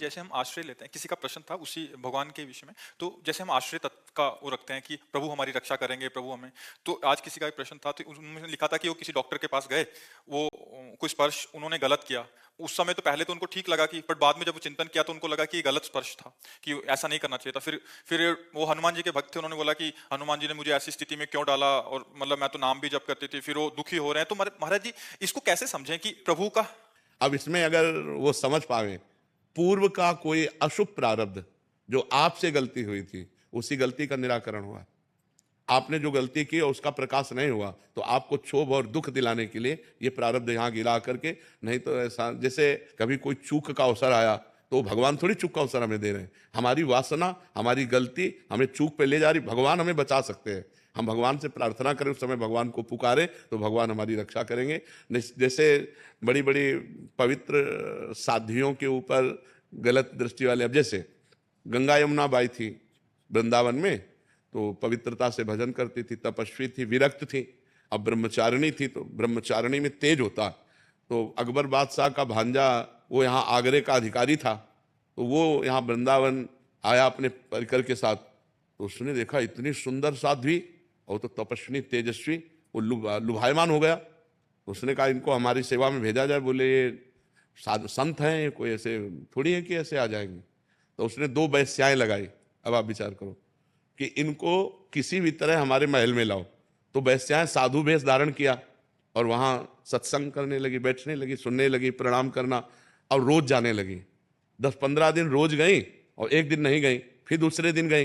जैसे हम आश्रय लेते हैं, किसी का प्रश्न था उसी भगवान के विषय में, तो जैसे हम आश्रय तत्व का वो रखते हैं कि प्रभु हमारी रक्षा करेंगे, प्रभु हमें। तो आज किसी का एक प्रश्न था, तो उन्होंने लिखा था कि वो किसी डॉक्टर के पास गए, वो कोई स्पर्श उन्होंने गलत किया। उस समय तो पहले तो उनको ठीक लगा कि, पर बाद में जब वो चिंतन किया तो उनको लगा कि ये गलत स्पर्श था, कि ऐसा नहीं करना चाहिए था। फिर वो हनुमान जी के भक्त थे, उन्होंने बोला कि हनुमान जी ने मुझे ऐसी स्थिति में क्यों डाला, और मतलब मैं तो नाम भी जप करती थी। फिर वो दुखी हो रहे हैं, तो महाराज जी इसको कैसे समझें कि प्रभु का। अब इसमें अगर वो समझ पावे, पूर्व का कोई अशुभ प्रारब्ध जो आपसे गलती हुई थी, उसी गलती का निराकरण हुआ। आपने जो गलती की उसका प्रकाश नहीं हुआ, तो आपको क्षोभ और दुख दिलाने के लिए ये प्रारब्ध यहां गिरा करके, नहीं तो ऐसा जैसे कभी कोई चूक का अवसर आया तो भगवान थोड़ी चूक का अवसर हमें दे रहे हैं। हमारी वासना, हमारी गलती हमें चूक पे ले जा रही, भगवान हमें बचा सकते हैं। हम भगवान से प्रार्थना करें, उस समय भगवान को पुकारे तो भगवान हमारी रक्षा करेंगे। जैसे बड़ी बड़ी पवित्र साध्वियों के ऊपर गलत दृष्टि वाले, अब जैसे गंगा यमुना बाई थी वृंदावन में, तो पवित्रता से भजन करती थी, तपस्वी थी, विरक्त थी। अब ब्रह्मचारिणी थी, तो ब्रह्मचारिणी में तेज होता। तो अकबर बादशाह का भांजा, वो यहाँ आगरे का अधिकारी था, तो वो यहाँ वृंदावन आया अपने परिकर के साथ। तो उसने देखा इतनी सुंदर साध्वी और तो तपस्विनी तेजस्वी, वो लुभायमान हो गया। तो उसने कहा इनको हमारी सेवा में भेजा जाए। बोले ये संत हैं, कोई ऐसे थोड़ी है कि ऐसे आ जाएंगे। तो उसने 2 वेश्याएं लगाई। अब आप विचार करो कि इनको किसी भी तरह हमारे महल में लाओ। तो वेश्याएं साधु वेश धारण किया और वहां सत्संग करने लगी, बैठने लगी, सुनने लगी, प्रणाम करना, और रोज जाने लगी। 10-15 दिन रोज गई, और एक दिन नहीं गई, फिर दूसरे दिन गई।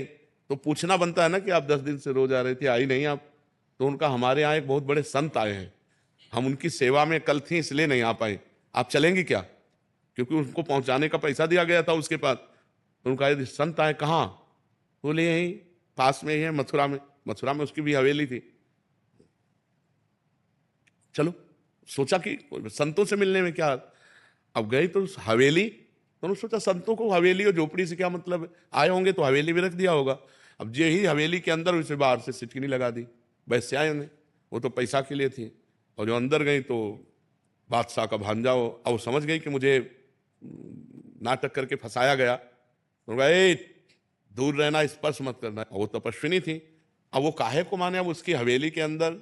तो पूछना बनता है ना कि आप 10 दिन से रोज आ रही थी, आई नहीं आप। तो उनका हमारे यहाँ एक बहुत बड़े संत आए हैं, हम उनकी सेवा में कल थी इसलिए नहीं आ पाए, आप चलेंगी क्या? क्योंकि उनको पहुंचाने का पैसा दिया गया था उसके पास। तो उनका यदि संत आए कहाँ? बोले यहीं पास में ही है, मथुरा में। मथुरा में उसकी भी हवेली थी। चलो, सोचा कि संतों से मिलने में क्या। अब गए तो हवेली, तो उन्होंने सोचा संतों को हवेली और झोपड़ी से क्या मतलब, आए होंगे तो हवेली में रख दिया होगा। अब जे ही हवेली के अंदर, उसे बाहर से सिटकिनी लगा दी वैश्याओं ने। वो तो पैसा के लिए थी, और जो अंदर गई तो बादशाह का भांजा हो। अब वो समझ गई कि मुझे नाटक करके फंसाया गया। तो गए दूर रहना, स्पर्श मत करना। वो तपस्विनी थी, अब वो काहे को माने, अब उसकी हवेली के अंदर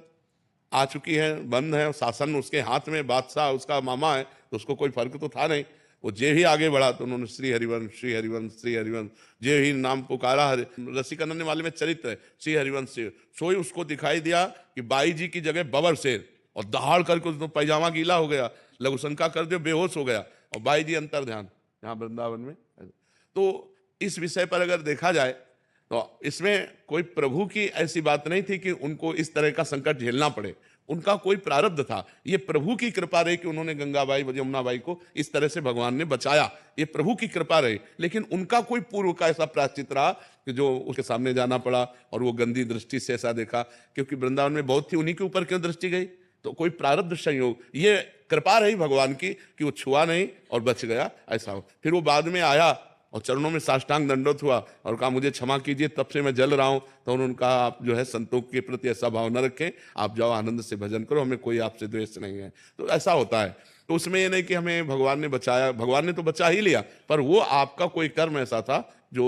आ चुकी है, बंद है, शासन उसके हाथ में, बादशाह उसका मामा है, तो उसको कोई फर्क तो था नहीं। वो जे ही आगे बढ़ा तो उन्होंने श्री हरिवंश, श्री हरिवंश, श्री हरिवंश, जे ही नाम पुकारा। रसिकनंदन वाले में चरित्र है, श्री हरिवंश से सोई उसको दिखाई दिया कि बाई जी की जगह बबर शेर, और दहाड़ करके उसको पैजामा गीला हो गया, लघु शंका कर दिया, बेहोश हो गया, और बाई जी अंतर ध्यान यहाँ वृंदावन में। तो इस विषय पर अगर देखा जाए तो इसमें कोई प्रभु की ऐसी बात नहीं थी कि उनको इस तरह का संकट झेलना पड़े। उनका कोई प्रारब्ध था, ये प्रभु की कृपा रही कि उन्होंने गंगाबाई यमुनाबाई को इस तरह से भगवान ने बचाया, ये प्रभु की कृपा रही। लेकिन उनका कोई पूर्व का ऐसा प्रायश्चित रहा कि जो उसके सामने जाना पड़ा और वो गंदी दृष्टि से ऐसा देखा, क्योंकि वृंदावन में बहुत थी, उन्हीं के ऊपर क्यों दृष्टि गई? तो कोई प्रारब्ध संयोग, ये कृपा रही भगवान की कि वो छुआ नहीं और बच गया, ऐसा हो। फिर वो बाद में आया और चरणों में साष्टांग दंडोत हुआ और कहा मुझे क्षमा कीजिए, तब से मैं जल रहा हूं। तो उन्होंने कहा आप जो है संतों के प्रति ऐसा भाव न रखें, आप जाओ आनंद से भजन करो, हमें कोई आपसे द्वेष नहीं है। तो ऐसा होता है। तो उसमें ये नहीं कि हमें भगवान ने बचाया, भगवान ने तो बचा ही लिया, पर वो आपका कोई कर्म ऐसा था जो।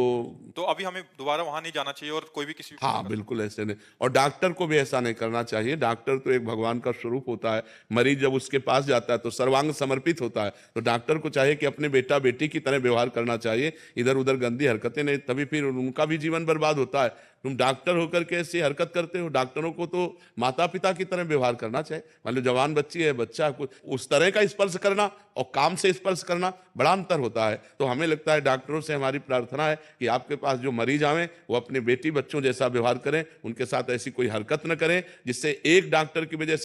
तो अभी हमें दोबारा वहां नहीं जाना चाहिए, और कोई भी किसी हाँ बिल्कुल ऐसे नहीं, और डॉक्टर को भी ऐसा नहीं करना चाहिए। डॉक्टर तो एक भगवान का स्वरूप होता है। मरीज जब उसके पास जाता है तो सर्वांग समर्पित होता है। तो डॉक्टर को चाहिए कि अपने बेटा बेटी की तरह व्यवहार करना चाहिए, इधर उधर गंदी हरकतें नहीं, तभी फिर उनका भी जीवन बर्बाद होता है। तुम डॉक्टर होकर के ऐसी हरकत करते हो। डॉक्टरों को तो माता पिता की तरह व्यवहार करना चाहिए। मान लो जवान बच्ची है, बच्चा कुछ उस तरह का स्पर्श करना और काम से स्पर्श करना बड़ा अंतर होता है। तो हमें लगता है डॉक्टरों से हमारी प्रार्थना है कि आपके पास जो मरीज आवे वो अपने बेटी बच्चों जैसा व्यवहार करें, उनके साथ ऐसी कोई हरकत न करें जिससे एक डॉक्टर की वजह से